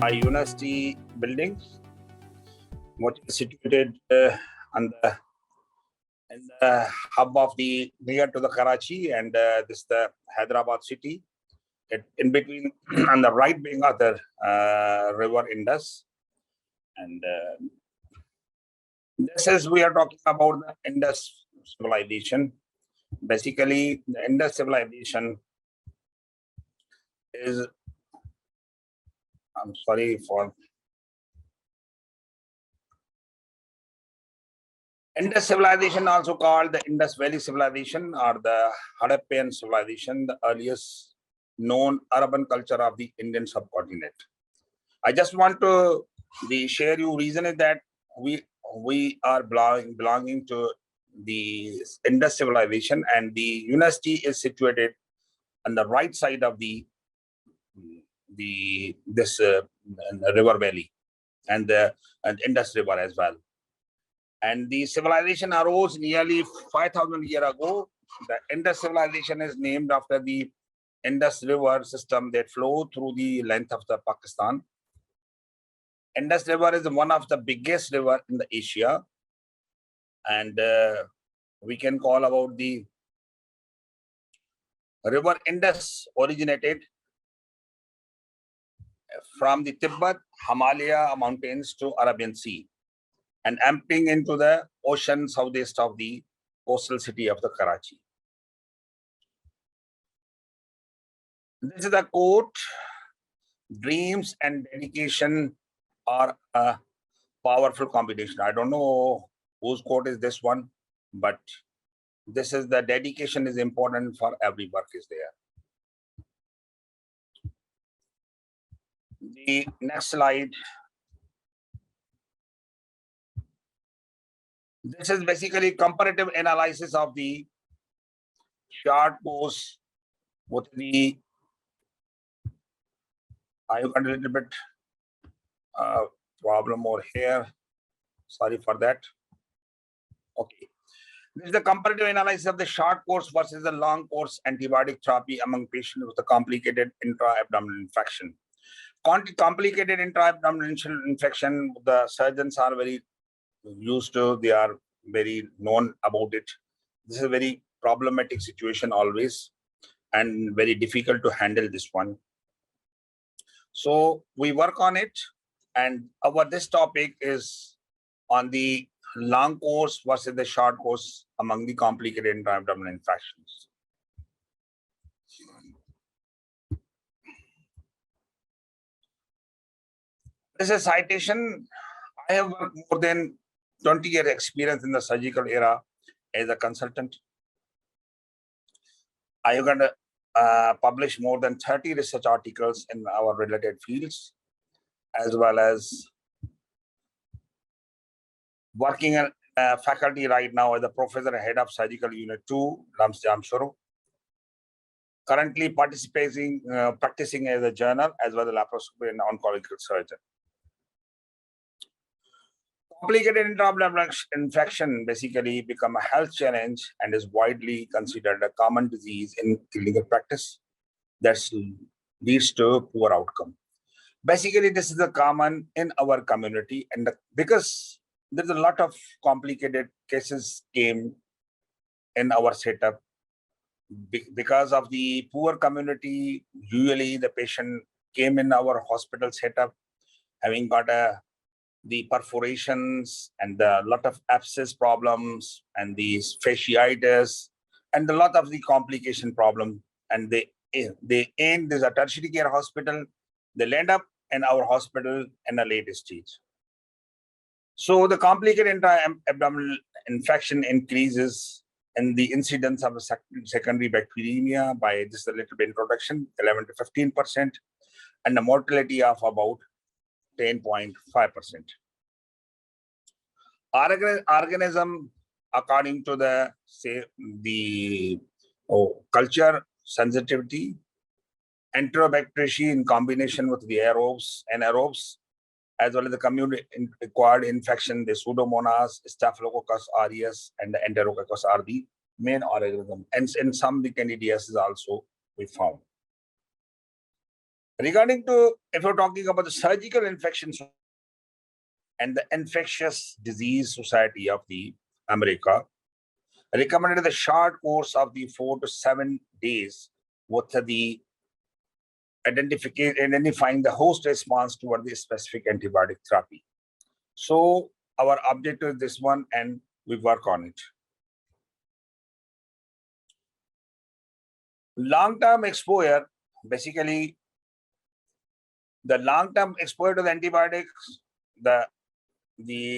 a university building, which is situated in the hub of the near to the Karachi, and this is the Hyderabad city. In between, on the right bank of the river Indus, and this is we are talking about the Indus civilization. Basically, the Indus civilization is, I'm sorry for, Indus civilization, also called the Indus Valley civilization or the Harappan civilization, the earliest known urban culture of the Indian subcontinent. I just want to share you reason is that we are belonging to the Indus civilization, and the university is situated on the right side of this river valley and the Indus River as well. And the civilization arose nearly 5,000 years ago. The Indus civilization is named after the Indus River system that flow through the length of the Pakistan. Indus River is one of the biggest river in the Asia, and we can call about the river Indus originated from the Tibet, Himalaya mountains to Arabian Sea, and emptying into the ocean southeast of the coastal city of the Karachi. This is the quote: dreams and dedication are a powerful combination. I don't know whose quote is this one, but this is the dedication is important for every work is there. The next slide. This is basically comparative analysis of the short course with the, I got a little bit problem over here. Sorry for that. Okay. This is the comparative analysis of the short course versus the long course antibiotic therapy among patients with a complicated intra-abdominal infection. Complicated intra-abdominal infection, the surgeons are very used to, they are very known about it. This is a very problematic situation always, and very difficult to handle this one. So we work on it, and this topic is on the long course versus the short course among the complicated intra-abdominal infections. This is a citation. I have worked more than 20 years experience in the surgical era as a consultant. I have published more than 30 research articles in our related fields, as well as working in faculty right now as a professor head of surgical unit 2, Lams Jamshoro. Currently practicing as a journal as well as laparoscopy and oncological surgeon. Complicated intra-abdominal infection basically become a health challenge and is widely considered a common disease in clinical practice that leads to poor outcome. Basically, this is a common in our community, and because there's a lot of complicated cases came in our setup because of the poor community. Usually, the patient came in our hospital setup having got the perforations and a lot of abscess problems and these fasciitis and a lot of the complication problem, and they end this a tertiary care hospital, they land up in our hospital in a late stage. So the complicated intra-abdominal infection increases in the incidence of secondary bacteremia by just a little bit introduction, 11 to 15%, and the mortality of about 10.5%. Organism, according to the culture sensitivity, enterobacteria in combination with the aerobes, anaerobes, as well as the community-acquired infection, the Pseudomonas, Staphylococcus aureus, and the Enterococcus are the main organism. And in some, the Candidiasis also we found. Regarding to, if you're talking about the surgical infections and the Infectious Disease Society of the America, recommended the short course of the 4 to 7 days with the identifying the host response toward the specific antibiotic therapy. So our objective is this one, and we work on it. Long-term exposure, basically, the long-term exposure to the antibiotics, the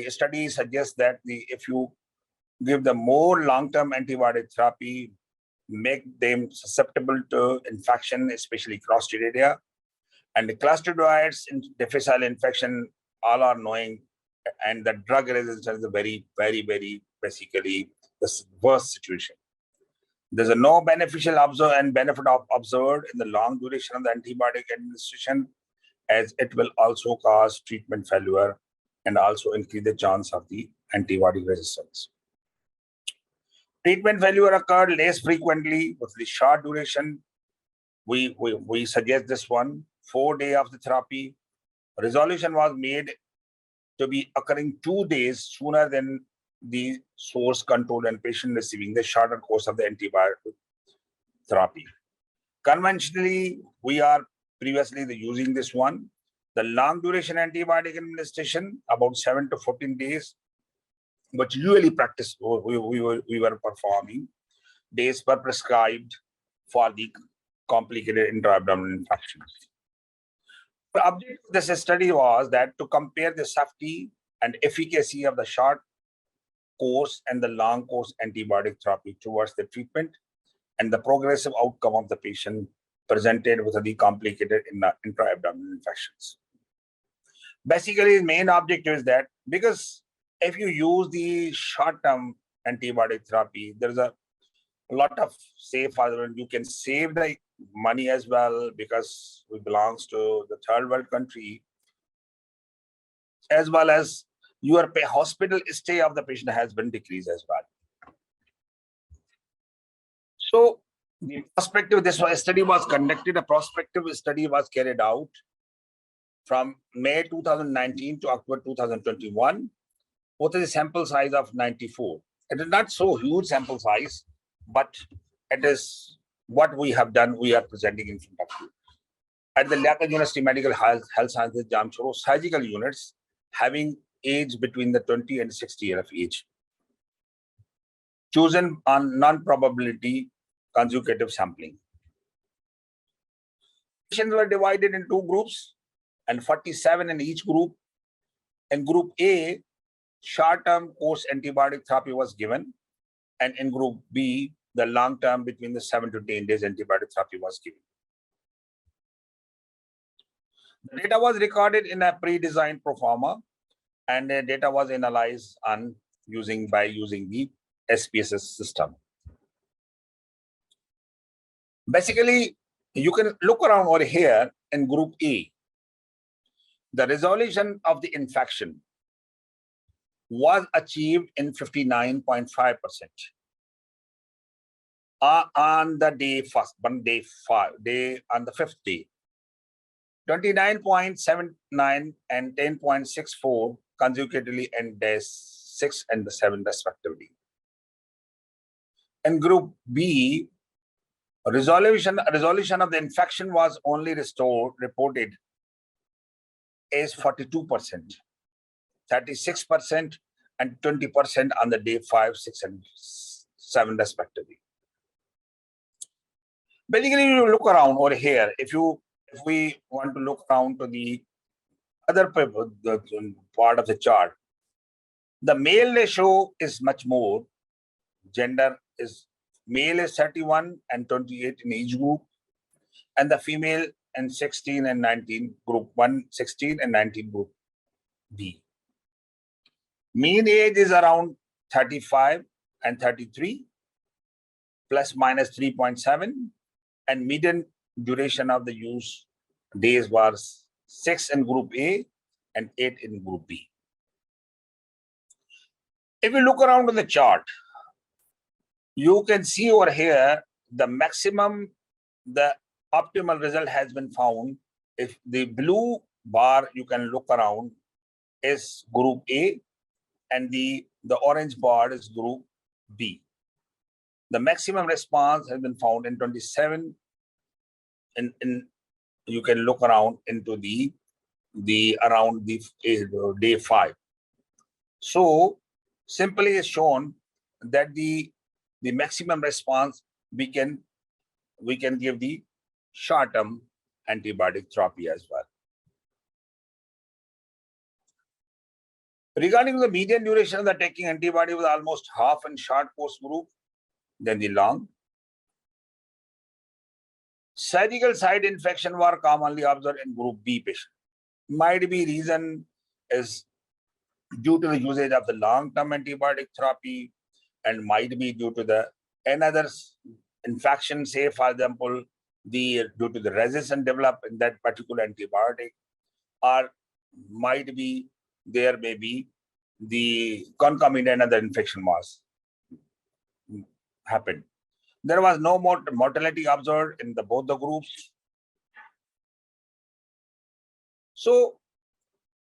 study suggests that if you give the more long-term antibiotic therapy, make them susceptible to infection, especially Clostridia. And the Clostridioids in difficile infection, all are knowing, and the drug resistance is a very, very, very basically the worst situation. There's a no beneficial benefit observed in the long duration of the antibiotic administration, as it will also cause treatment failure and also increase the chance of the antibiotic resistance. Treatment failure occurred less frequently with the short duration. We suggest this one, 4 days of the therapy. Resolution was made to be occurring 2 days sooner than the source control and patient receiving the shorter course of the antibiotic therapy. Conventionally, we are previously using this one. The long duration antibiotic administration, about 7 to 14 days, but usually practice we were performing days per prescribed for the complicated intra-abdominal infections. The object of this study was that to compare the safety and efficacy of the short course and the long course antibiotic therapy towards the treatment and the progressive outcome of the patient presented with the complicated intra-abdominal infections. Basically, the main objective is that because if you use the short-term antibiotic therapy, there's a lot of safe harbor. You can save the money as well because it belongs to the third world country, as well as your hospital stay of the patient has been decreased as well. So the prospective, this study was conducted, a prospective study was carried out from May 2019 to October 2021, with a sample size of 94. It is not so huge sample size, but it is what we have done, we are presenting in front of you. At the Liaquat University Medical Health Sciences Jamshoro, surgical units having age between the 20 and 60 years of age, chosen on non-probability consecutive sampling. Patients were divided in 2 groups and 47 in each group. In group A, short-term course antibiotic therapy was given, and in group B, the long-term between the 7 to 10 days antibiotic therapy was given. The data was recorded in a pre-designed proforma, and the data was analyzed by using the SPSS system. Basically, you can look around over here in group A. The resolution of the infection was achieved in 59.5%. On the fifth day, 29.79 and 10.64 consecutively in days 6 and 7 respectively. In group B, resolution of the infection was only reported is 42%, 36% and 20% on the day 5, 6 and 7 respectively. Basically, you look around over here. If we want to look around to the other part of the chart, the male ratio is much more. Gender is male is 31 and 28 in each group, and the female in 16 and 19 group 1, 16 and 19 group B. Mean age is around 35 and 33, plus minus 3.7, and median duration of the use days was 6 in group A and 8 in group B. If you look around on the chart, you can see over here the maximum, the optimal result has been found if the blue bar you can look around is group A, and the orange bar is group B. The maximum response has been found in 27. In you can look around into the around the day 5. So simply is shown that the maximum response we can give the short-term antibiotic therapy as well. Regarding the median duration of the taking antibiotic was almost half in short course group than the long. Surgical site infection were commonly observed in group B patient. Might be reason is due to the usage of the long-term antibiotic therapy, and might be due to the another infection, say for example, due to the resistance developed in that particular antibiotic, or might be there may be the concomitant other infection was happened. There was no more mortality observed in both the groups. So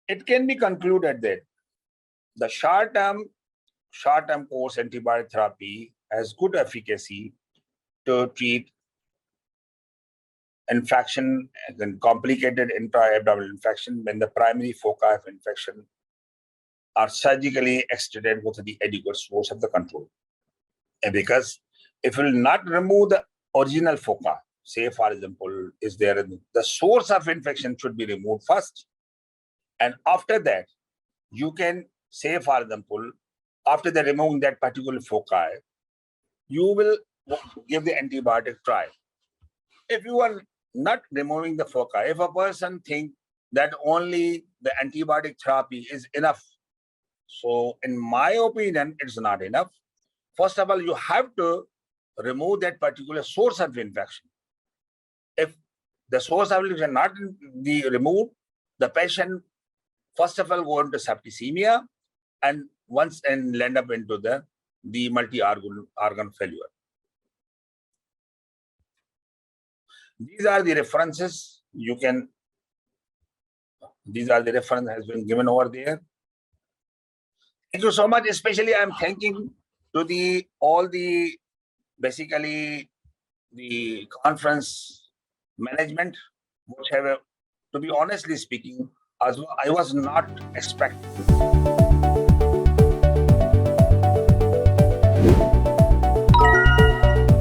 it can be concluded that the short-term course antibiotic therapy has good efficacy to treat infection and complicated intra-abdominal infection when the primary foci of infection are surgically extended with the adequate source of the control. And because if we will not remove the original foci, say for example, is there the source of infection should be removed first, and after that you can say for example, after the removing that particular foci, you will give the antibiotic trial. If you are not removing the foci, if a person thinks that only the antibiotic therapy is enough, so in my opinion, it's not enough. First of all, you have to remove that particular source of infection. If the source of infection not be removed, the patient first of all go into septicemia and once and land up into the multi-organ failure. These are the references these are the reference has been given over there. Thank you so much. Especially I'm thanking to all the basically the conference management, which have, to be honestly speaking, as I was not expecting.